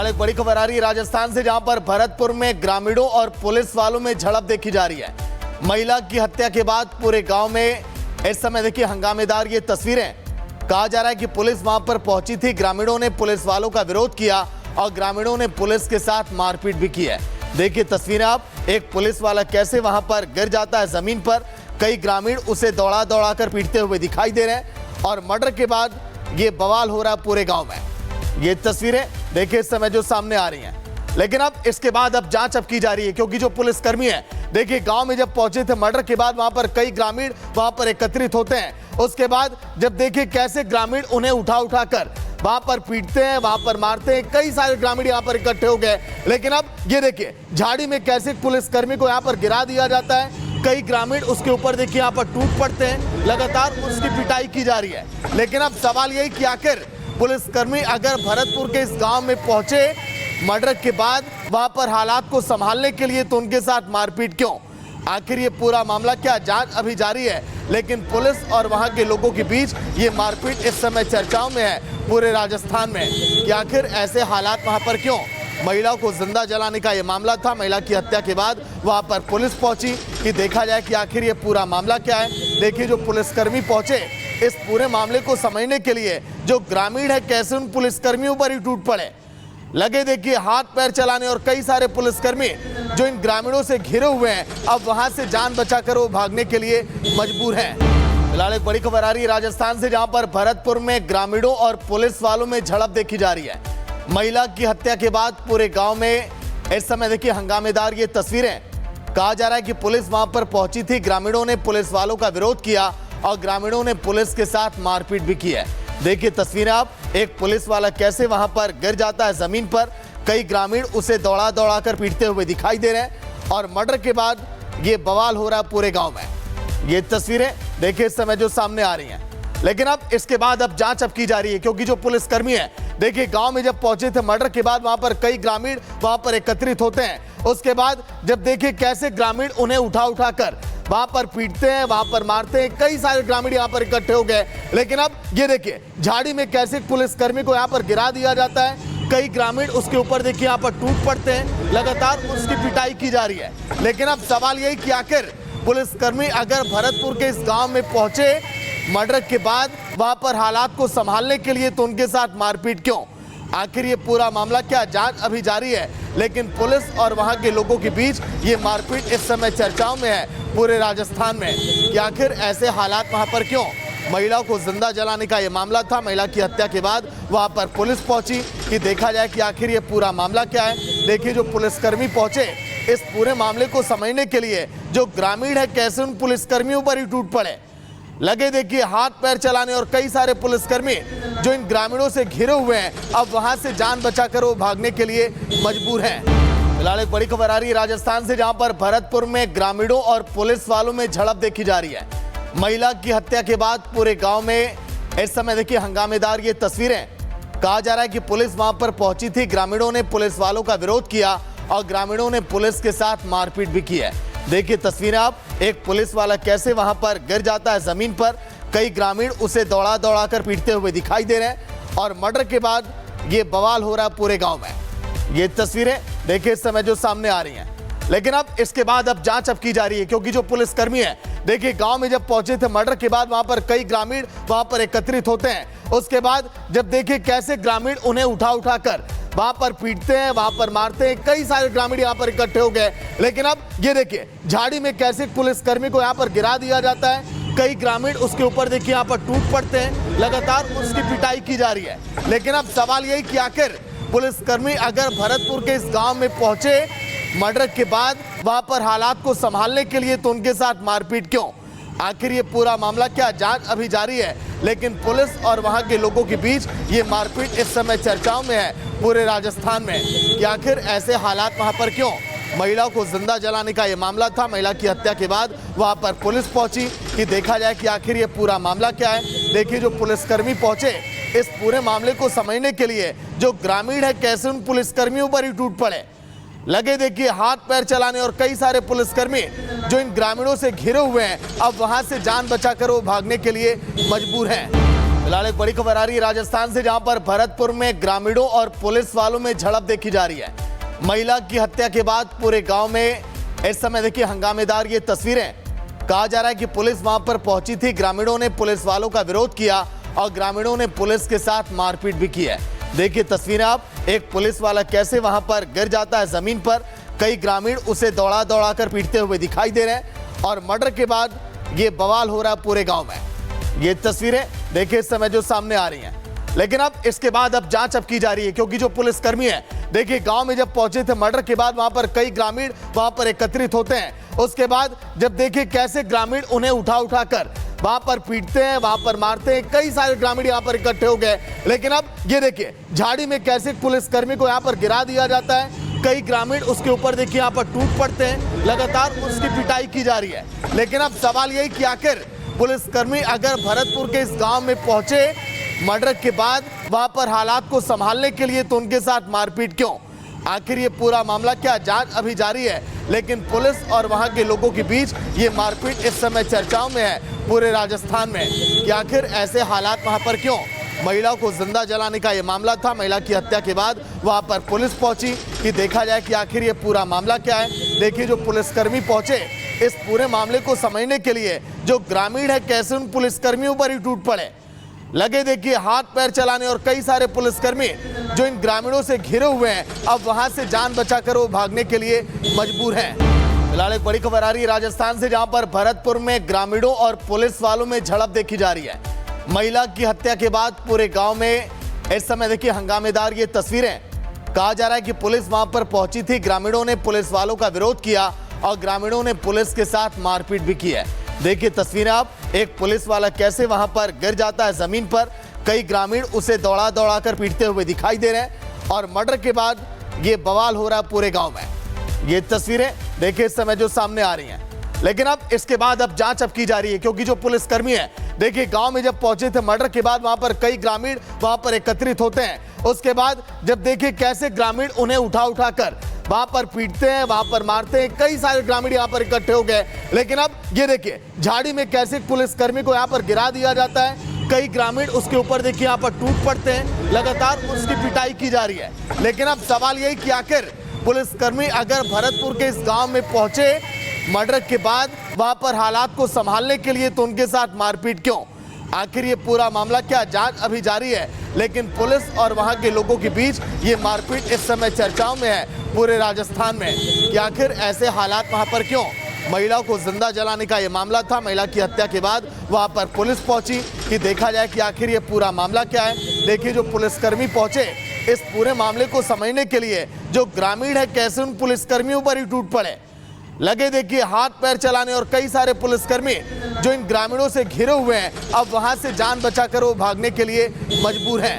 फिलहाल एक बड़ी खबर आ रही है राजस्थान से, जहां पर भरतपुर में ग्रामीणों और पुलिस वालों में झड़प देखी जा रही है। महिला की हत्या के बाद पूरे गांव में इस समय देखिए हंगामेदार ये तस्वीरें। कहा जा रहा है कि पुलिस वहां पर पहुंची थी, ग्रामीणों ने पुलिस वालों का विरोध किया और ग्रामीणों ने पुलिस के साथ मारपीट भी की है। देखिए तस्वीरें आप, एक पुलिस वाला कैसे वहां पर गिर जाता है जमीन पर, कई ग्रामीण उसे दौड़ा दौड़ा कर पीटते हुए दिखाई दे रहे हैं और मर्डर के बाद ये बवाल हो रहा है पूरे गांव में। ये तस्वीरें देखिए इस समय जो सामने आ रही हैं, लेकिन अब इसके बाद अब जांच की जा रही है, क्योंकि जो पुलिसकर्मी है देखिए गांव में जब पहुंचे थे मर्डर के बाद, वहां पर कई ग्रामीण वहां पर एकत्रित होते हैं। उसके बाद जब देखिए कैसे ग्रामीण उन्हें उठा कर वहां पर पीटते हैं, वहां पर मारते हैं, कई सारे ग्रामीण यहां पर इकट्ठे हो गए। लेकिन अब ये देखिए झाड़ी में कैसे पुलिसकर्मी को यहां पर गिरा दिया जाता है, कई ग्रामीण उसके ऊपर देखिए यहां पर टूट पड़ते हैं, लगातार उसकी पिटाई की जा रही है। लेकिन अब सवाल यही कि आखिर पुलिसकर्मी अगर भरतपुर के इस गांव में पहुंचे मर्डर के बाद वहां पर हालात को संभालने के लिए, तो उनके साथ मारपीट क्यों? आखिर ये पूरा मामला क्या? जांच अभी जारी है, लेकिन पुलिस और वहां के लोगों के बीच ये मारपीट इस समय चर्चाओं में है पूरे राजस्थान में कि आखिर ऐसे हालात वहां पर क्यों? महिला को जिंदा जलाने का ये मामला था। महिला की हत्या के बाद वहां पर पुलिस पहुंची कि देखा जाए कि आखिर ये पूरा मामला क्या है। देखिए जो पुलिसकर्मी पहुंचे इस पूरे मामले को समझने के लिए, जो ग्रामीण है कैसे उन पुलिसकर्मियों पर ही टूट पड़े, लगे देखिए हाथ पैर चलाने। और कई सारे पुलिसकर्मी जो इन ग्रामीणों से घिरे हुए हैं, अब वहां से जान बचाकर वो भागने के लिए मजबूर हैं। फिलहाल एक बड़ी खबर आ रही है राजस्थान से, जहां पर भरतपुर में ग्रामीणों और पुलिस वालों में झड़प देखी जा रही है। महिला की हत्या के बाद पूरे गांव में इस समय देखिए हंगामेदार ये तस्वीरें। कहा जा रहा है कि पुलिस वहां पर पहुंची थी, ग्रामीणों ने पुलिस वालों का विरोध किया और ग्रामीणों ने पुलिस के साथ मारपीट भी की है। देखिए तस्वीरें आप, एक पुलिस वाला कैसे वहां पर गिर जाता है जमीन पर, कई ग्रामीण उसे दौड़ा दौड़ा कर पीटते हुए दिखाई दे रहे हैं और मर्डर के बाद ये बवाल हो रहा है पूरे गांव में। ये तस्वीरें देखिए इस समय जो सामने आ रही हैं, लेकिन अब इसके बाद अब जांच की जा रही है, क्योंकि जो पुलिसकर्मी है देखिए गांव में जब पहुंचे थे मर्डर के बाद, वहां पर कई ग्रामीण वहां पर एकत्रित होते हैं। उसके बाद जब देखिए कैसे ग्रामीण उन्हें उठा कर वहां पर पीटते हैं, वहां पर मारते हैं, कई सारे ग्रामीण यहां पर इकट्ठे हो गए। लेकिन अब ये देखिए झाड़ी में कैसे पुलिसकर्मी को यहां पर गिरा दिया जाता है, कई ग्रामीण उसके ऊपर देखिए यहां पर टूट पड़ते हैं, लगातार उसकी पिटाई की जा रही है। लेकिन अब सवाल यही कि आखिर पुलिसकर्मी अगर भरतपुर के इस गांव में पहुंचे मर्डर के बाद वहां पर हालात को संभालने के लिए, तो उनके साथ मारपीट क्यों? आखिर ये पूरा मामला क्या? जांच अभी जारी है, लेकिन पुलिस और वहां के लोगों के बीच ये मारपीट इस समय चर्चाओं में है पूरे राजस्थान में कि आखिर ऐसे हालात वहां पर क्यों? महिला को जिंदा जलाने का ये मामला था। महिला की हत्या के बाद वहां पर पुलिस पहुंची कि देखा जाए कि आखिर ये पूरा मामला क्या है। देखिए जो पुलिसकर्मी पहुंचे इस पूरे मामले को समझने के लिए, जो ग्रामीण है कैसे उन पुलिसकर्मियों पर ही टूट पड़े, लगे देखिए हाथ पैर चलाने। और कई सारे पुलिसकर्मी जो इन ग्रामीणों से घिरे हुए हैं, अब वहां से जान बचाकर वो भागने के लिए मजबूर हैं। फिलहाल एक बड़ी खबर आ रही है राजस्थान से, जहां पर भरतपुर में ग्रामीणों और पुलिस वालों में झड़प देखी जा रही है। महिला की हत्या के बाद पूरे गांव में इस समय देखिए हंगामेदार ये तस्वीरें। कहा जा रहा है कि पुलिस वहां पर पहुंची थी, ग्रामीणों ने पुलिस वालों का विरोध किया और ग्रामीणों ने पुलिस के साथ मारपीट भी की है। देखिए तस्वीरें आप, एक पुलिस वाला कैसे वहां पर गिर जाता है जमीन पर, कई ग्रामीण उसे दौड़ा दौड़ा कर पीटते हुए दिखाई दे रहे हैं और मर्डर के बाद ये बवाल हो रहा है पूरे गांव में। ये तस्वीरें देखिए इस समय जो सामने आ रही हैं, लेकिन अब इसके बाद अब जांच की जा रही है, क्योंकि जो पुलिसकर्मी है देखिए गांव में जब पहुंचे थे मर्डर के बाद, वहां पर कई ग्रामीण वहां पर एकत्रित होते हैं। उसके बाद जब देखिए कैसे ग्रामीण उन्हें उठा कर वहां पर पीटते हैं, वहां पर मारते हैं, कई सारे ग्रामीण यहां पर इकट्ठे हो गए। लेकिन अब ये देखिए झाड़ी में कैसे पुलिसकर्मी को यहां पर गिरा दिया जाता है, कई ग्रामीण उसके ऊपर देखिए यहां पर टूट पड़ते हैं, लगातार उसकी पिटाई की जा रही है। लेकिन अब सवाल यही कि आखिर पुलिसकर्मी अगर भरतपुर के इस गांव में पहुंचे मर्डर के बाद वहां पर हालात को संभालने के लिए, तो उनके साथ मारपीट क्यों? आखिर ये पूरा मामला क्या? जांच अभी जारी है, लेकिन पुलिस और वहां के लोगों के बीच ये मारपीट इस समय चर्चाओं में है पूरे राजस्थान में कि आखिर ऐसे हालात वहां पर क्यों? महिला को जिंदा जलाने का ये मामला था। महिला की हत्या के बाद वहां पर पुलिस पहुंची कि देखा जाए कि आखिर ये पूरा मामला क्या है। देखिए जो पुलिसकर्मी पहुंचे इस पूरे मामले को समझने के लिए, जो ग्रामीण है कैसे उन पुलिसकर्मियों पर ही टूट पड़े, लगे देखिए हाथ पैर चलाने। और कई सारे पुलिसकर्मी जो इन ग्रामीणों से घिरे हुए हैं, अब वहां से जान बचाकर वो भागने के लिए मजबूर हैं। फिलहाल एक बड़ी खबर आ रही है राजस्थान से, जहां पर भरतपुर में ग्रामीणों और पुलिस वालों में झड़प देखी जा रही है। महिला की हत्या के बाद पूरे गांव में इस समय देखिए हंगामेदार ये तस्वीरें। कहा जा रहा है कि पुलिस वहां पर पहुंची थी, ग्रामीणों ने पुलिस वालों का विरोध किया और ग्रामीणों ने पुलिस के साथ मारपीट भी की है। देखिए तस्वीरें आप, एक पुलिस वाला कैसे वहां पर गिर जाता है जमीन पर, कई ग्रामीण उसे दौड़ा दौड़ा कर पीटते हुए दिखाई दे रहे हैं और मर्डर के बाद ये बवाल हो रहा है पूरे गांव में। ये तस्वीरें देखिए इस समय जो सामने आ रही हैं, लेकिन अब इसके बाद अब जांच की जा रही है, क्योंकि जो पुलिसकर्मी है देखिए गांव में जब पहुंचे थे मर्डर के बाद, वहां पर कई ग्रामीण वहां पर एकत्रित होते हैं। उसके बाद जब देखिए कैसे ग्रामीण उन्हें उठा कर वहां पर पीटते हैं, वहां पर मारते हैं, कई सारे ग्रामीण यहां पर इकट्ठे हो गए। लेकिन अब ये देखिए झाड़ी में कैसे पुलिसकर्मी को यहां पर गिरा दिया जाता है, कई ग्रामीण उसके ऊपर देखिए यहां पर टूट पड़ते हैं, लगातार उसकी पिटाई की जा रही है। लेकिन अब सवाल यही कि आखिर पुलिसकर्मी अगर भरतपुर के इस गांव में पहुंचे मर्डर के बाद वहां पर हालात को संभालने के लिए, तो उनके साथ मारपीट क्यों? आखिर ये पूरा मामला क्या? जांच अभी जारी है, लेकिन पुलिस और वहां के लोगों के बीच ये मारपीट इस समय चर्चाओं में है पूरे राजस्थान में कि आखिर ऐसे हालात वहां पर क्यों? महिला को जिंदा जलाने का ये मामला था। महिला की हत्या के बाद वहां पर पुलिस पहुंची कि देखा जाए कि आखिर ये पूरा मामला क्या है। देखिए जो पुलिसकर्मी पहुंचे इस पूरे मामले को समझने के लिए, जो ग्रामीण है कैसे उन पुलिसकर्मियों पर ही टूट पड़े, लगे देखिए हाथ पैर चलाने, और कई सारे पुलिसकर्मी जो इन ग्रामीणों से घिरे हुए हैं अब वहां से जान बचाकर वो भागने के लिए मजबूर हैं। फिलहाल एक बड़ी खबर आ रही है राजस्थान से, जहां पर भरतपुर में ग्रामीणों और पुलिस वालों में झड़प देखी जा रही है। महिला की हत्या के बाद पूरे गांव में इस समय देखिए हंगामेदार ये तस्वीरें। कहा जा रहा है कि पुलिस वहां पर पहुंची थी, ग्रामीणों ने पुलिस वालों का विरोध किया और ग्रामीणों ने पुलिस के साथ मारपीट भी की है। देखिए तस्वीरें आप, एक पुलिस वाला कैसे वहां पर गिर जाता है जमीन पर, कई ग्रामीण उसे दौड़ा दौड़ा कर पीटते हुए दिखाई दे रहे हैं और मर्डर के बाद ये बवाल हो रहा है पूरे गांव में। ये तस्वीरें देखिए इस समय जो सामने आ रही हैं, लेकिन अब इसके बाद अब जांच की जा रही है, क्योंकि जो पुलिसकर्मी है देखिए गांव में जब पहुंचे थे मर्डर के बाद, वहां पर कई ग्रामीण वहां पर एकत्रित होते हैं। उसके बाद जब देखिए कैसे ग्रामीण उन्हें उठा कर वहां पर पीटते हैं, वहां पर मारते हैं, कई सारे ग्रामीण यहां पर इकट्ठे हो गए। लेकिन अब ये देखिए झाड़ी में कैसे पुलिसकर्मी को यहां पर गिरा दिया जाता है, कई ग्रामीण उसके ऊपर देखिए यहां पर टूट पड़ते हैं, लगातार उसकी पिटाई की जा रही है। लेकिन अब सवाल यही कि आखिर पुलिसकर्मी अगर भरतपुर के इस गांव में पहुंचे मर्डर के बाद वहां पर हालात को संभालने के लिए, तो उनके साथ मारपीट क्यों? आखिर ये पूरा मामला क्या? जांच अभी जारी है, लेकिन पुलिस और वहां के लोगों के बीच ये मारपीट इस समय चर्चाओं में है पूरे राजस्थान में कि आखिर ऐसे हालात वहां पर क्यों? महिला को जिंदा जलाने का ये मामला था। महिला की हत्या के बाद वहां पर पुलिस पहुंची कि देखा जाए कि आखिर ये पूरा मामला क्या है। देखिए जो पुलिसकर्मी पहुंचे इस पूरे मामले को समझने के लिए, जो ग्रामीण है कैसे उन पुलिसकर्मियों पर ही टूट पड़े, लगे देखिए हाथ पैर चलाने, और कई सारे पुलिसकर्मी जो इन ग्रामीणों से घिरे हुए हैं अब वहां से जान बचाकर वो भागने के लिए मजबूर हैं।